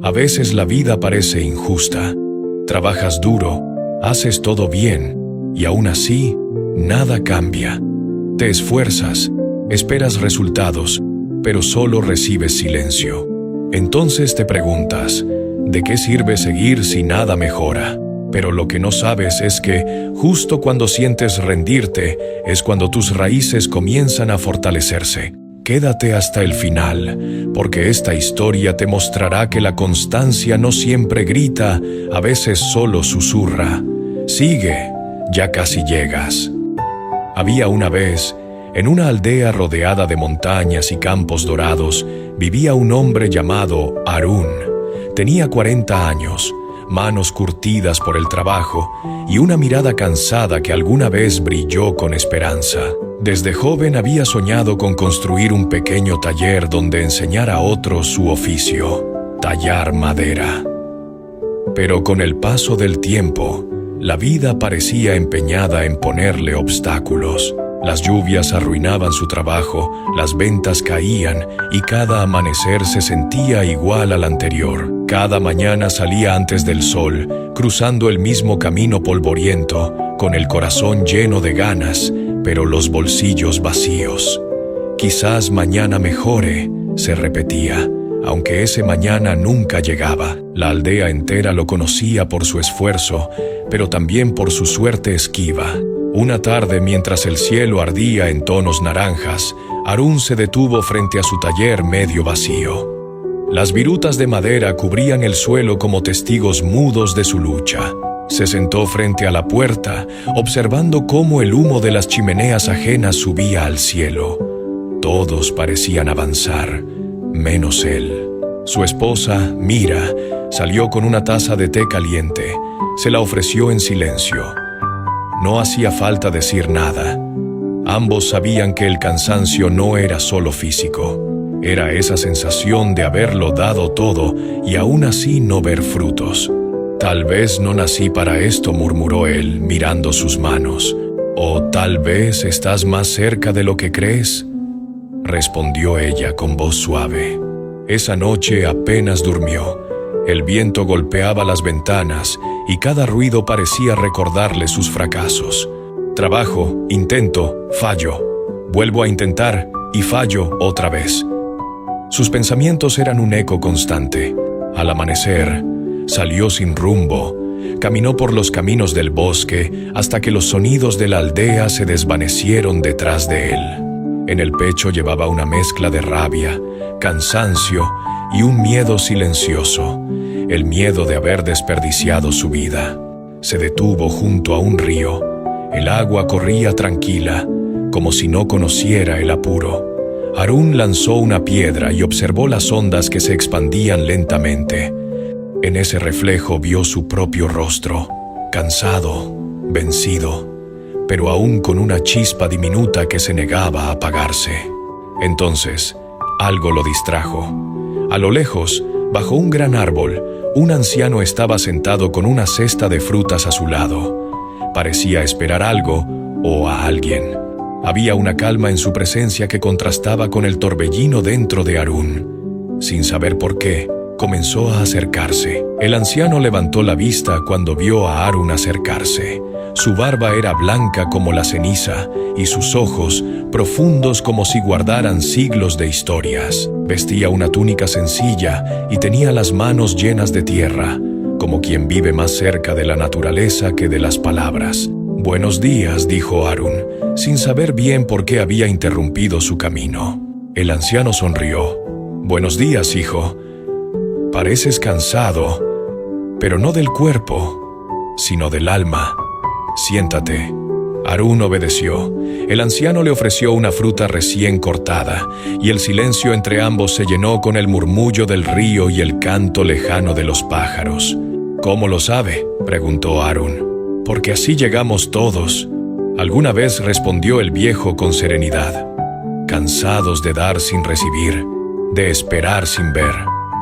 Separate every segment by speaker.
Speaker 1: A veces la vida parece injusta. Trabajas duro, haces todo bien, y aún así, nada cambia. Te esfuerzas, esperas resultados, pero solo recibes silencio. Entonces te preguntas, ¿de qué sirve seguir si nada mejora? Pero lo que no sabes es que, justo cuando sientes rendirte, es cuando tus raíces comienzan a fortalecerse. Quédate hasta el final, porque esta historia te mostrará que la constancia no siempre grita, a veces solo susurra. Sigue, ya casi llegas. Había una vez, en una aldea rodeada de montañas y campos dorados, vivía un hombre llamado Harún. Tenía 40 años, manos curtidas por el trabajo y una mirada cansada que alguna vez brilló con esperanza. Desde joven había soñado con construir un pequeño taller donde enseñar a otros su oficio, tallar madera. Pero con el paso del tiempo, la vida parecía empeñada en ponerle obstáculos. Las lluvias arruinaban su trabajo, las ventas caían y cada amanecer se sentía igual al anterior. Cada mañana salía antes del sol, cruzando el mismo camino polvoriento, con el corazón lleno de ganas, pero los bolsillos vacíos. Quizás mañana mejore, se repetía, aunque ese mañana nunca llegaba. La aldea entera lo conocía por su esfuerzo, pero también por su suerte esquiva. Una tarde, mientras el cielo ardía en tonos naranjas, Harún se detuvo frente a su taller medio vacío. Las virutas de madera cubrían el suelo como testigos mudos de su lucha. Se sentó frente a la puerta, observando cómo el humo de las chimeneas ajenas subía al cielo. Todos parecían avanzar, menos él. Su esposa, Mira, salió con una taza de té caliente. Se la ofreció en silencio. No hacía falta decir nada. Ambos sabían que el cansancio no era solo físico. Era esa sensación de haberlo dado todo y aún así no ver frutos. «Tal vez no nací para esto», murmuró él, mirando sus manos. «O tal vez estás más cerca de lo que crees», respondió ella con voz suave. Esa noche apenas durmió. El viento golpeaba las ventanas y cada ruido parecía recordarle sus fracasos. Trabajo, intento, fallo. Vuelvo a intentar y fallo otra vez. Sus pensamientos eran un eco constante. Al amanecer, salió sin rumbo. Caminó por los caminos del bosque hasta que los sonidos de la aldea se desvanecieron detrás de él. En el pecho llevaba una mezcla de rabia, cansancio y un miedo silencioso, el miedo de haber desperdiciado su vida. Se detuvo junto a un río. El agua corría tranquila, como si no conociera el apuro. Harún lanzó una piedra y observó las ondas que se expandían lentamente. En ese reflejo vio su propio rostro, cansado, vencido, pero aún con una chispa diminuta que se negaba a apagarse. Entonces, algo lo distrajo. A lo lejos, bajo un gran árbol, un anciano estaba sentado con una cesta de frutas a su lado. Parecía esperar algo o a alguien. Había una calma en su presencia que contrastaba con el torbellino dentro de Harún. Sin saber por qué, comenzó a acercarse. El anciano levantó la vista cuando vio a Harún acercarse. Su barba era blanca como la ceniza y sus ojos profundos como si guardaran siglos de historias. Vestía una túnica sencilla y tenía las manos llenas de tierra, como quien vive más cerca de la naturaleza que de las palabras. «Buenos días», dijo Harún, sin saber bien por qué había interrumpido su camino. El anciano sonrió. «Buenos días, hijo. Pareces cansado, pero no del cuerpo, sino del alma. Siéntate». Harún obedeció. El anciano le ofreció una fruta recién cortada, y el silencio entre ambos se llenó con el murmullo del río y el canto lejano de los pájaros. «¿Cómo lo sabe?», preguntó Harún. «Porque así llegamos todos», alguna vez respondió el viejo con serenidad. «Cansados de dar sin recibir, de esperar sin ver».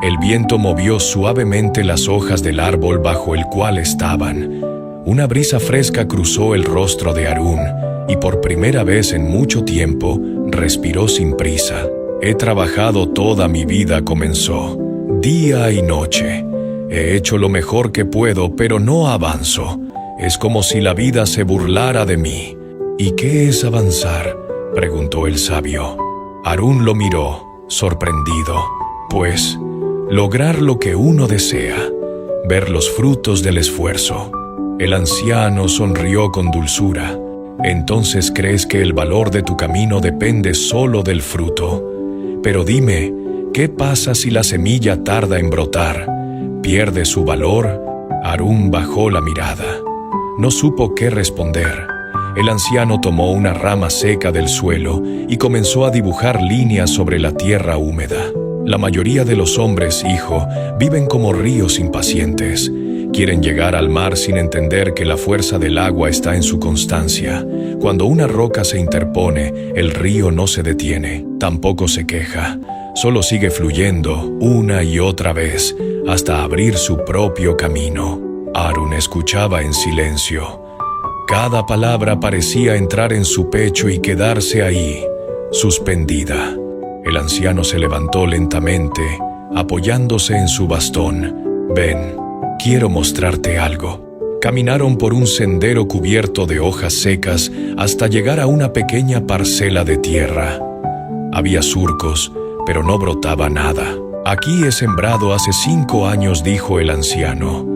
Speaker 1: El viento movió suavemente las hojas del árbol bajo el cual estaban. Una brisa fresca cruzó el rostro de Harún y por primera vez en mucho tiempo respiró sin prisa. «He trabajado toda mi vida», comenzó. día y noche. He hecho lo mejor que puedo, pero no avanzo. Es como si la vida se burlara de mí. ¿Y qué es avanzar?, preguntó el sabio. Harún lo miró, sorprendido. Pues, lograr lo que uno desea, ver los frutos del esfuerzo. El anciano sonrió con dulzura. Entonces crees que el valor de tu camino depende solo del fruto. Pero dime, ¿qué pasa si la semilla tarda en brotar? ¿Pierde su valor? Harún bajó la mirada. No supo qué responder. El anciano tomó una rama seca del suelo y comenzó a dibujar líneas sobre la tierra húmeda. La mayoría de los hombres, hijo, viven como ríos impacientes. Quieren llegar al mar sin entender que la fuerza del agua está en su constancia. Cuando una roca se interpone, el río no se detiene, tampoco se queja. Solo sigue fluyendo una y otra vez hasta abrir su propio camino. Harún escuchaba en silencio. Cada palabra parecía entrar en su pecho y quedarse ahí, suspendida. El anciano se levantó lentamente, apoyándose en su bastón. Ven, quiero mostrarte algo. Caminaron por un sendero cubierto de hojas secas hasta llegar a una pequeña parcela de tierra. Había surcos, pero no brotaba nada. Aquí he sembrado hace 5 años, dijo el anciano.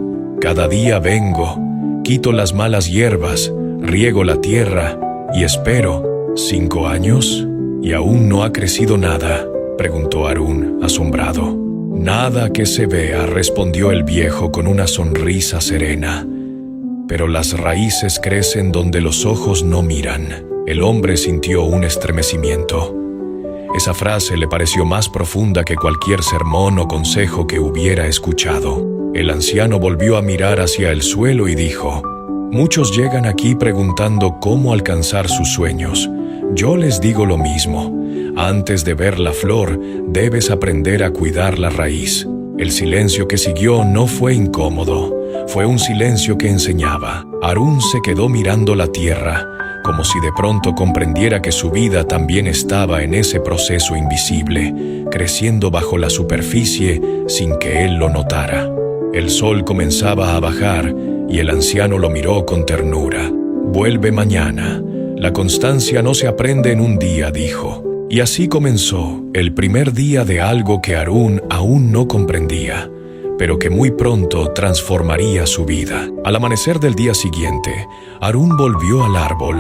Speaker 1: Cada día vengo, quito las malas hierbas, riego la tierra y espero. ¿5 años? ¿Y aún no ha crecido nada?, preguntó Harún, asombrado. Nada que se vea, respondió el viejo con una sonrisa serena. Pero las raíces crecen donde los ojos no miran. El hombre sintió un estremecimiento. Esa frase le pareció más profunda que cualquier sermón o consejo que hubiera escuchado. El anciano volvió a mirar hacia el suelo y dijo: muchos llegan aquí preguntando cómo alcanzar sus sueños. Yo les digo lo mismo. Antes de ver la flor, debes aprender a cuidar la raíz. El silencio que siguió no fue incómodo. Fue un silencio que enseñaba. Harún se quedó mirando la tierra, como si de pronto comprendiera que su vida también estaba en ese proceso invisible, creciendo bajo la superficie sin que él lo notara. El sol comenzaba a bajar y el anciano lo miró con ternura. Vuelve mañana. La constancia no se aprende en un día, dijo. Y así comenzó el primer día de algo que Harún aún no comprendía, pero que muy pronto transformaría su vida. Al amanecer del día siguiente, Harún volvió al árbol.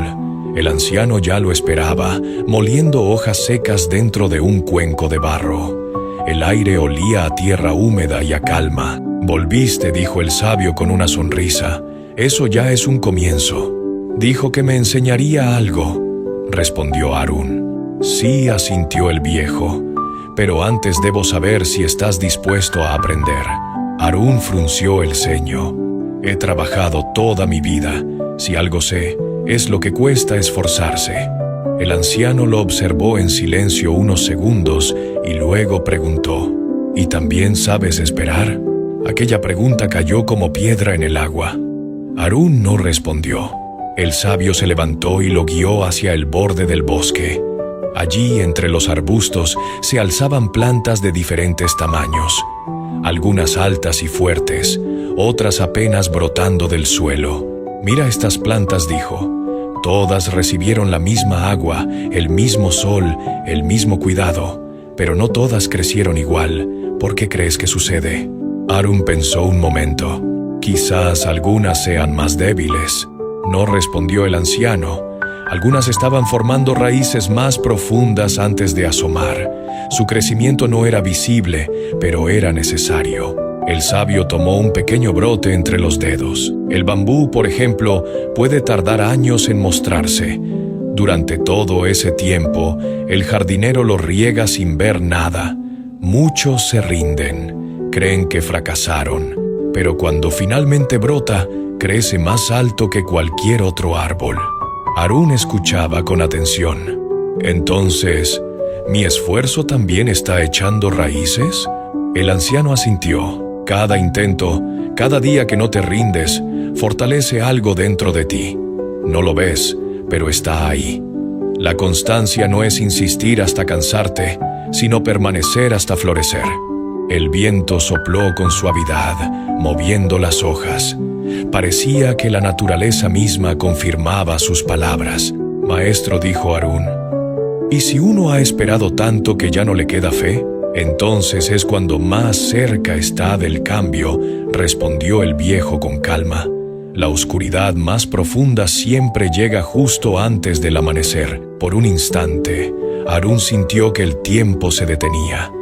Speaker 1: El anciano ya lo esperaba, moliendo hojas secas dentro de un cuenco de barro. El aire olía a tierra húmeda y a calma. Volviste, dijo el sabio con una sonrisa. Eso ya es un comienzo. Dijo que me enseñaría algo, respondió Harún. Sí, asintió el viejo, pero antes debo saber si estás dispuesto a aprender. Harún frunció el ceño. He trabajado toda mi vida. Si algo sé, es lo que cuesta esforzarse. El anciano lo observó en silencio unos segundos y luego preguntó: ¿y también sabes esperar? Aquella pregunta cayó como piedra en el agua. Harún no respondió. El sabio se levantó y lo guió hacia el borde del bosque. Allí, entre los arbustos, se alzaban plantas de diferentes tamaños, algunas altas y fuertes, otras apenas brotando del suelo. Mira estas plantas, dijo. Todas recibieron la misma agua, el mismo sol, el mismo cuidado, pero no todas crecieron igual. ¿Por qué crees que sucede? Harún pensó un momento. Quizás algunas sean más débiles. No respondió el anciano. Algunas estaban formando raíces más profundas antes de asomar. Su crecimiento no era visible, pero era necesario. El sabio tomó un pequeño brote entre los dedos. El bambú, por ejemplo, puede tardar años en mostrarse. Durante todo ese tiempo, el jardinero lo riega sin ver nada. Muchos se rinden, creen que fracasaron, pero cuando finalmente brota, crece más alto que cualquier otro árbol. Harún escuchaba con atención. Entonces, ¿mi esfuerzo también está echando raíces? El anciano asintió. Cada intento, cada día que no te rindes, fortalece algo dentro de ti. No lo ves, pero está ahí. La constancia no es insistir hasta cansarte, sino permanecer hasta florecer. El viento sopló con suavidad, moviendo las hojas. Parecía que la naturaleza misma confirmaba sus palabras. «Maestro», dijo Harún, «¿y si uno ha esperado tanto que ya no le queda fe? Entonces es cuando más cerca está del cambio», respondió el viejo con calma. «La oscuridad más profunda siempre llega justo antes del amanecer». Por un instante, Harún sintió que el tiempo se detenía.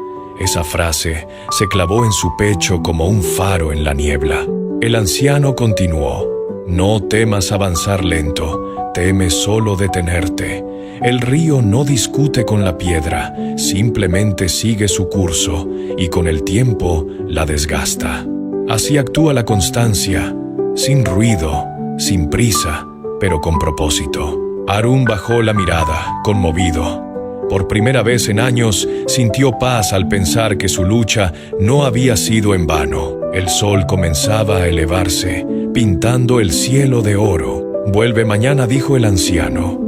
Speaker 1: Esa frase se clavó en su pecho como un faro en la niebla. El anciano continuó: «No temas avanzar lento, teme solo detenerte. El río no discute con la piedra, simplemente sigue su curso y con el tiempo la desgasta. Así actúa la constancia, sin ruido, sin prisa, pero con propósito». Harún bajó la mirada, conmovido. Por primera vez en años, sintió paz al pensar que su lucha no había sido en vano. El sol comenzaba a elevarse, pintando el cielo de oro. «Vuelve mañana», dijo el anciano.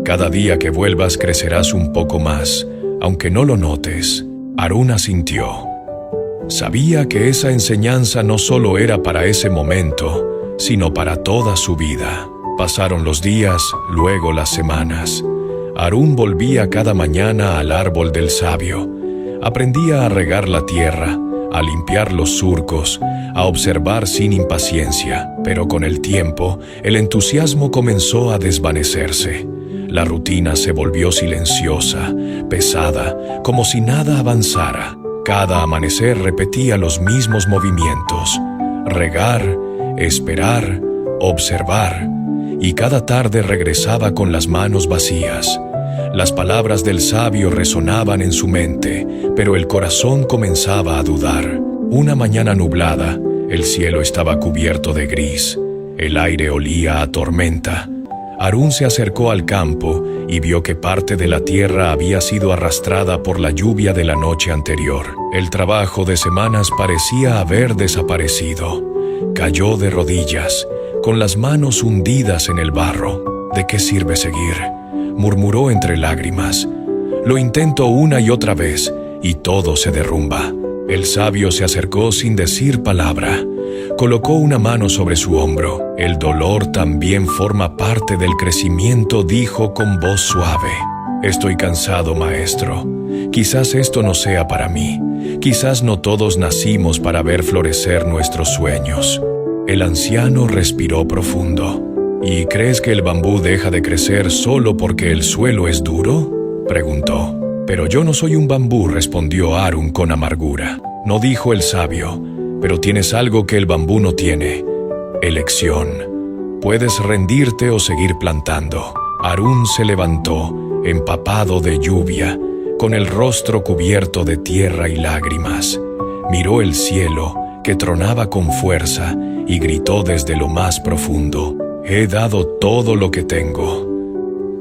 Speaker 1: «Cada día que vuelvas crecerás un poco más, aunque no lo notes». Harún asintió. Sabía que esa enseñanza no solo era para ese momento, sino para toda su vida. Pasaron los días, luego las semanas. Harún volvía cada mañana al árbol del sabio. Aprendía a regar la tierra, a limpiar los surcos, a observar sin impaciencia. Pero con el tiempo, el entusiasmo comenzó a desvanecerse. La rutina se volvió silenciosa, pesada, como si nada avanzara. Cada amanecer repetía los mismos movimientos: regar, esperar, observar. Y cada tarde regresaba con las manos vacías. Las palabras del sabio resonaban en su mente, pero el corazón comenzaba a dudar. Una mañana nublada, el cielo estaba cubierto de gris. El aire olía a tormenta. Harún se acercó al campo y vio que parte de la tierra había sido arrastrada por la lluvia de la noche anterior. El trabajo de semanas parecía haber desaparecido. Cayó de rodillas, con las manos hundidas en el barro. «¿De qué sirve seguir?», murmuró entre lágrimas. «Lo intento una y otra vez, y todo se derrumba». El sabio se acercó sin decir palabra. Colocó una mano sobre su hombro. «El dolor también forma parte del crecimiento», dijo con voz suave. «Estoy cansado, maestro. Quizás esto no sea para mí. Quizás no todos nacimos para ver florecer nuestros sueños». El anciano respiró profundo. «¿Y crees que el bambú deja de crecer solo porque el suelo es duro?», preguntó. «Pero yo no soy un bambú», respondió Harún con amargura. «No», dijo el sabio, «pero tienes algo que el bambú no tiene: elección. Puedes rendirte o seguir plantando». Harún se levantó, empapado de lluvia, con el rostro cubierto de tierra y lágrimas. Miró el cielo, que tronaba con fuerza, y gritó desde lo más profundo: «He dado todo lo que tengo.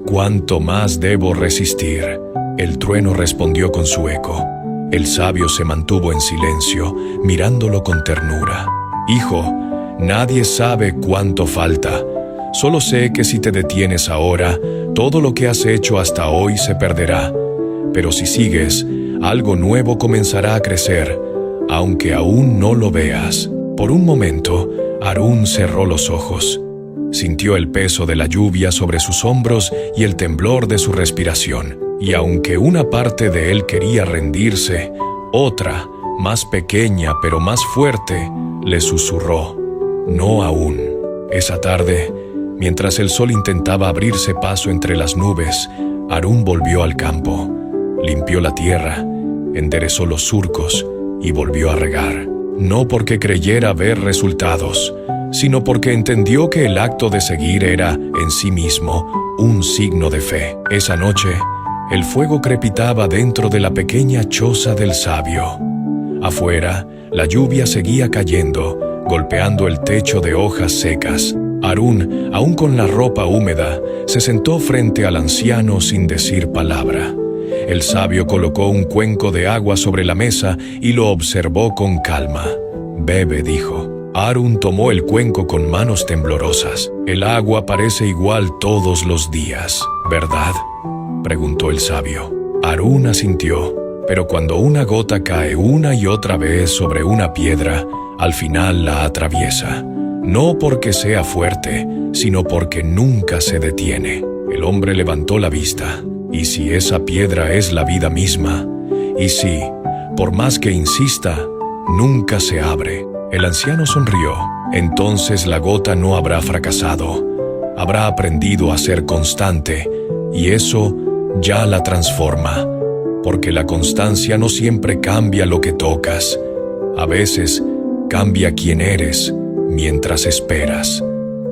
Speaker 1: ¿Cuánto más debo resistir?». El trueno respondió con su eco. El sabio se mantuvo en silencio, mirándolo con ternura. «Hijo, nadie sabe cuánto falta. Solo sé que si te detienes ahora, todo lo que has hecho hasta hoy se perderá. Pero si sigues, algo nuevo comenzará a crecer, aunque aún no lo veas». Por un momento, Harún cerró los ojos. Sintió el peso de la lluvia sobre sus hombros y el temblor de su respiración. Y aunque una parte de él quería rendirse, otra, más pequeña pero más fuerte, le susurró: «No aún». Esa tarde, mientras el sol intentaba abrirse paso entre las nubes, Harún volvió al campo. Limpió la tierra, enderezó los surcos y volvió a regar. No porque creyera ver resultados, sino porque entendió que el acto de seguir era, en sí mismo, un signo de fe. Esa noche, el fuego crepitaba dentro de la pequeña choza del sabio. Afuera, la lluvia seguía cayendo, golpeando el techo de hojas secas. Harún, aún con la ropa húmeda, se sentó frente al anciano sin decir palabra. El sabio colocó un cuenco de agua sobre la mesa y lo observó con calma. «Bebe», dijo. Harún tomó el cuenco con manos temblorosas. «El agua parece igual todos los días, ¿verdad?», preguntó el sabio. Harún asintió. pero cuando una gota cae una y otra vez sobre una piedra, al final la atraviesa. No porque sea fuerte, sino porque nunca se detiene. El hombre levantó la vista. ¿Y si esa piedra es la vida misma? Y si, por más que insista, nunca se abre. El anciano sonrió. Entonces la gota no habrá fracasado. Habrá aprendido a ser constante, y eso ya la transforma. Porque la constancia no siempre cambia lo que tocas. A veces cambia quién eres mientras esperas.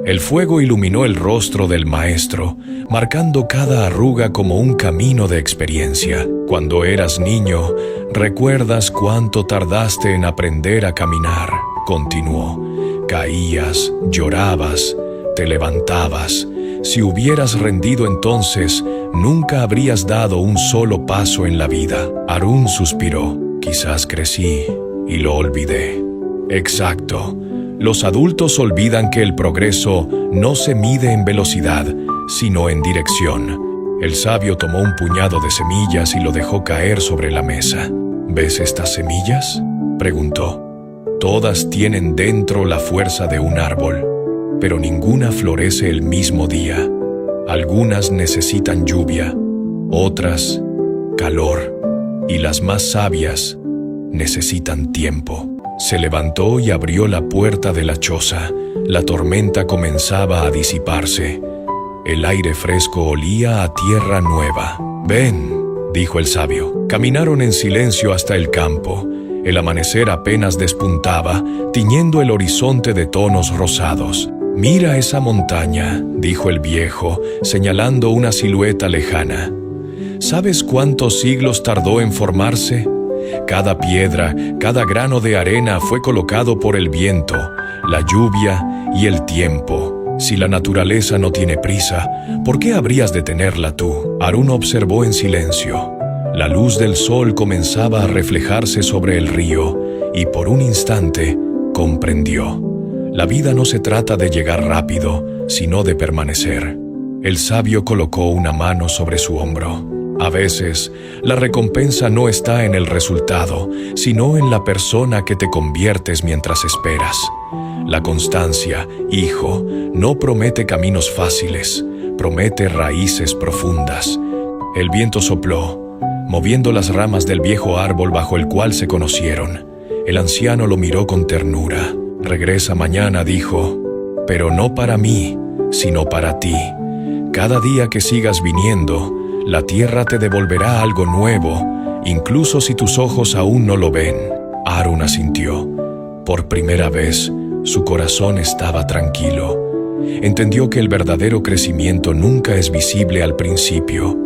Speaker 1: El fuego iluminó el rostro del maestro, marcando cada arruga como un camino de experiencia. Cuando eras niño, ¿recuerdas cuánto tardaste en aprender a caminar? Continuó. Caías, llorabas, te levantabas. Si hubieras rendido entonces, nunca habrías dado un solo paso en la vida. Harún suspiró. Quizás crecí y lo olvidé. Exacto. Los adultos olvidan que el progreso no se mide en velocidad, sino en dirección. El sabio tomó un puñado de semillas y lo dejó caer sobre la mesa. ¿Ves estas semillas?, preguntó. Todas tienen dentro la fuerza de un árbol, pero ninguna florece el mismo día. Algunas necesitan lluvia, otras calor, y las más sabias necesitan tiempo. Se levantó y abrió la puerta de la choza. La tormenta comenzaba a disiparse. El aire fresco olía a tierra nueva. «Ven», dijo el sabio. Caminaron en silencio hasta el campo. El amanecer apenas despuntaba, tiñendo el horizonte de tonos rosados. «Mira esa montaña», dijo el viejo, señalando una silueta lejana. ¿Sabes cuántos siglos tardó en formarse? Cada piedra, cada grano de arena fue colocado por el viento, la lluvia y el tiempo. Si la naturaleza no tiene prisa, ¿por qué habrías de tenerla tú? Harún observó en silencio. La luz del sol comenzaba a reflejarse sobre el río y por un instante comprendió. La vida no se trata de llegar rápido, sino de permanecer. El sabio colocó una mano sobre su hombro. A veces, la recompensa no está en el resultado, sino en la persona que te conviertes mientras esperas. La constancia, hijo, no promete caminos fáciles, promete raíces profundas. El viento sopló, moviendo las ramas del viejo árbol bajo el cual se conocieron. El anciano lo miró con ternura. «Regresa mañana», dijo, «pero no para mí, sino para ti. Cada día que sigas viniendo, la tierra te devolverá algo nuevo, incluso si tus ojos aún no lo ven». Harún asintió. Por primera vez, su corazón estaba tranquilo. Entendió que el verdadero crecimiento nunca es visible al principio,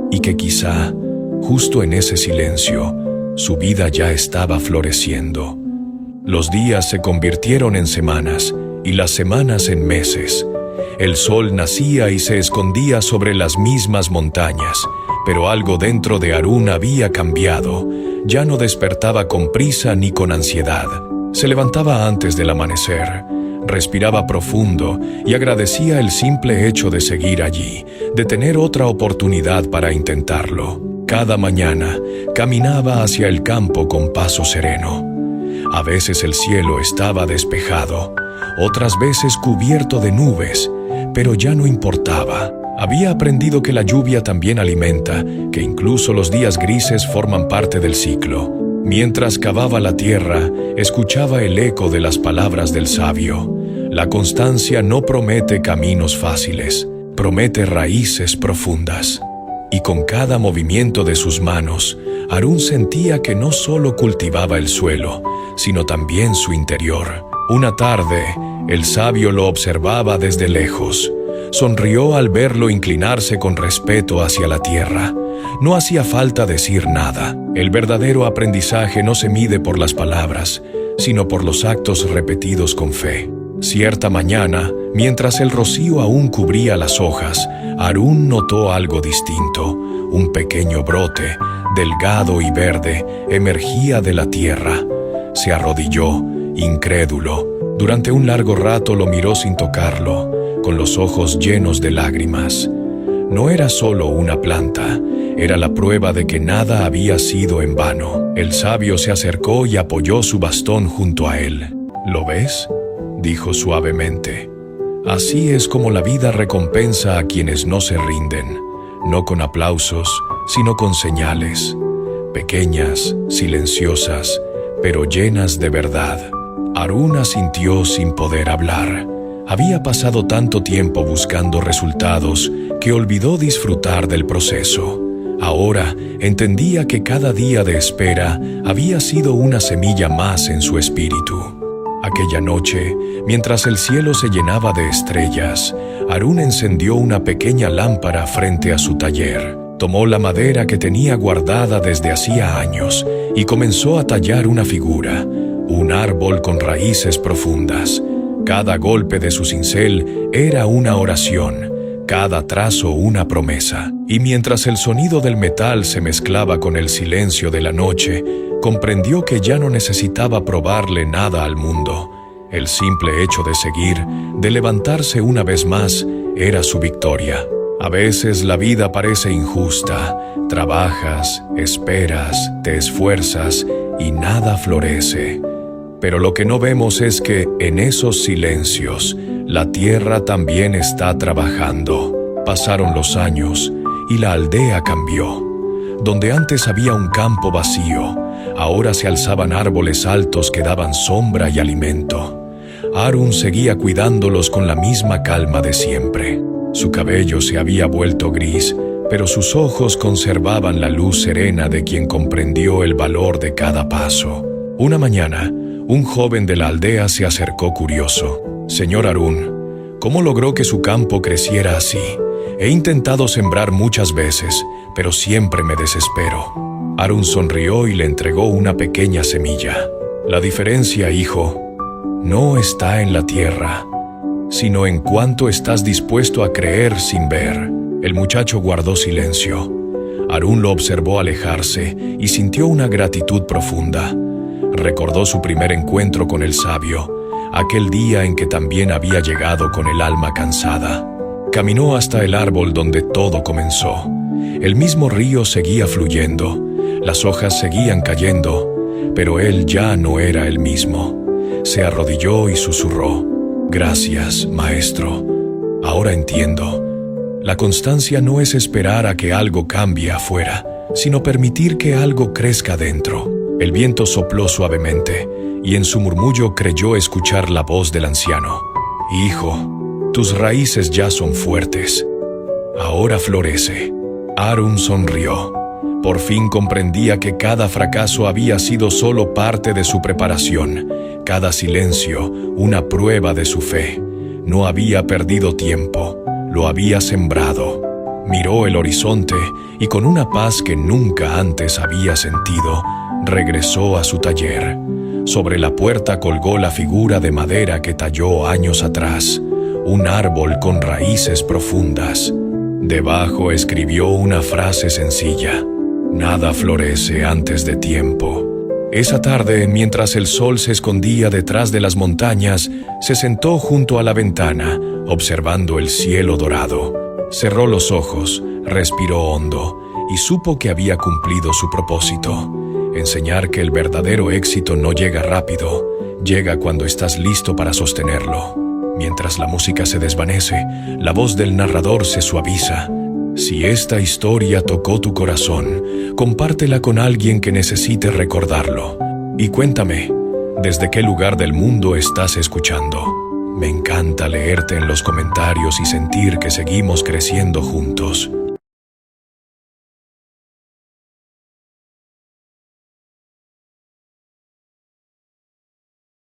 Speaker 1: y que quizá, justo en ese silencio, su vida ya estaba floreciendo. Los días se convirtieron en semanas, y las semanas en meses. El sol nacía y se escondía sobre las mismas montañas, pero algo dentro de Harún había cambiado. Ya no despertaba con prisa ni con ansiedad. Se levantaba antes del amanecer, respiraba profundo y agradecía el simple hecho de seguir allí, de tener otra oportunidad para intentarlo. Cada mañana caminaba hacia el campo con paso sereno. A veces el cielo estaba despejado, otras veces cubierto de nubes, pero ya no importaba. Había aprendido que la lluvia también alimenta, que incluso los días grises forman parte del ciclo. Mientras cavaba la tierra, escuchaba el eco de las palabras del sabio. La constancia no promete caminos fáciles, promete raíces profundas. Y con cada movimiento de sus manos, Harún sentía que no solo cultivaba el suelo, sino también su interior. Una tarde, el sabio lo observaba desde lejos. Sonrió al verlo inclinarse con respeto hacia la tierra. No hacía falta decir nada. El verdadero aprendizaje no se mide por las palabras, sino por los actos repetidos con fe. Cierta mañana, mientras el rocío aún cubría las hojas, Harún notó algo distinto. Un pequeño brote, delgado y verde, emergía de la tierra. Se arrodilló, incrédulo. Durante un largo rato lo miró sin tocarlo, con los ojos llenos de lágrimas. No era solo una planta, era la prueba de que nada había sido en vano. El sabio se acercó y apoyó su bastón junto a él. ¿Lo ves?, dijo suavemente. Así es como la vida recompensa a quienes no se rinden, no con aplausos, sino con señales, pequeñas, silenciosas, pero llenas de verdad. Harún asintió sin poder hablar. Había pasado tanto tiempo buscando resultados que olvidó disfrutar del proceso. Ahora entendía que cada día de espera había sido una semilla más en su espíritu. Aquella noche, mientras el cielo se llenaba de estrellas, Harún encendió una pequeña lámpara frente a su taller. Tomó la madera que tenía guardada desde hacía años y comenzó a tallar una figura, un árbol con raíces profundas. Cada golpe de su cincel era una oración, cada trazo una promesa. Y mientras el sonido del metal se mezclaba con el silencio de la noche, comprendió que ya no necesitaba probarle nada al mundo. El simple hecho de seguir, de levantarse una vez más, era su victoria. A veces la vida parece injusta. Trabajas, esperas, te esfuerzas y nada florece. Pero lo que no vemos es que, en esos silencios, la tierra también está trabajando. Pasaron los años y la aldea cambió. Donde antes había un campo vacío, ahora se alzaban árboles altos que daban sombra y alimento. Harún seguía cuidándolos con la misma calma de siempre. Su cabello se había vuelto gris, pero sus ojos conservaban la luz serena de quien comprendió el valor de cada paso. Una mañana, un joven de la aldea se acercó curioso. «Señor Harún, ¿cómo logró que su campo creciera así? He intentado sembrar muchas veces, pero siempre me desespero». Harún sonrió y le entregó una pequeña semilla. «La diferencia, hijo, no está en la tierra, sino en cuánto estás dispuesto a creer sin ver». El muchacho guardó silencio. Harún lo observó alejarse y sintió una gratitud profunda. Recordó su primer encuentro con el sabio, aquel día en que también había llegado con el alma cansada. Caminó hasta el árbol donde todo comenzó. El mismo río seguía fluyendo, las hojas seguían cayendo, pero él ya no era el mismo. Se arrodilló y susurró: «Gracias, maestro. Ahora entiendo. La constancia no es esperar a que algo cambie afuera, sino permitir que algo crezca dentro». El viento sopló suavemente, y en su murmullo creyó escuchar la voz del anciano. «Hijo, tus raíces ya son fuertes. Ahora florece». Harún sonrió. Por fin comprendía que cada fracaso había sido solo parte de su preparación, cada silencio una prueba de su fe. No había perdido tiempo, lo había sembrado. Miró el horizonte y con una paz que nunca antes había sentido, regresó a su taller. Sobre la puerta colgó la figura de madera que talló años atrás, un árbol con raíces profundas. Debajo escribió una frase sencilla: «Nada florece antes de tiempo». Esa tarde, mientras el sol se escondía detrás de las montañas, se sentó junto a la ventana, observando el cielo dorado. Cerró los ojos, respiró hondo y supo que había cumplido su propósito. Enseñar que el verdadero éxito no llega rápido, llega cuando estás listo para sostenerlo. Mientras la música se desvanece, la voz del narrador se suaviza. Si esta historia tocó tu corazón, compártela con alguien que necesite recordarlo. Y cuéntame, ¿desde qué lugar del mundo estás escuchando? Me encanta leerte en los comentarios y sentir que seguimos creciendo juntos.